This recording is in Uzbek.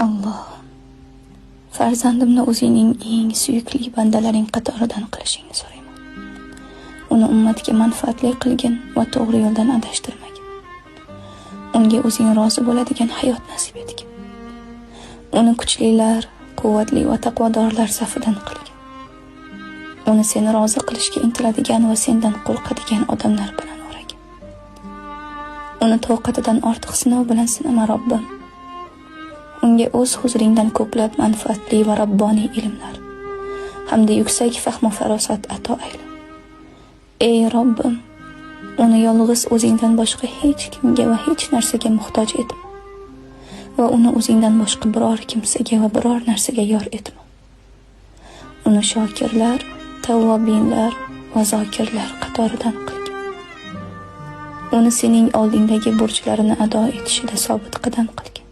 Alloh, farzandimni o'zingning eng suyukli bandalaring qatoridan qilishingni so'rayman. Uni ummatga manfaatli qilgin va to'g'ri yo'ldan adashtirmagin. Unga o'zing rozi bo'ladigan hayot nasib etgin. Uni kuchlilar, quvvatli va taqvodorlar safidan qilgin. Uni seni rozi qilishga intiladigan va sendan qo'rqadigan odamlar bilan o'ragin. Uni toqatidan ortiq sinov bilan sinama Robbim. Unga o'z huzuringdan ko'plab manfaatli va robboniy ilmlar hamda yuksak fahm va farosat ato ayla. Ey Robbim, uni yolg'iz o'zingdan boshqa hech kimga va hech narsaga muhtoj etma va uni o'zingdan boshqa biror kimsaga va biror narsaga yor etma. Uni shokirlar, tavvobinlar va zokirlar qatoridan qilgin. Uni sening oldingdagi burchlarini ado etishida sobit qadam qilgin.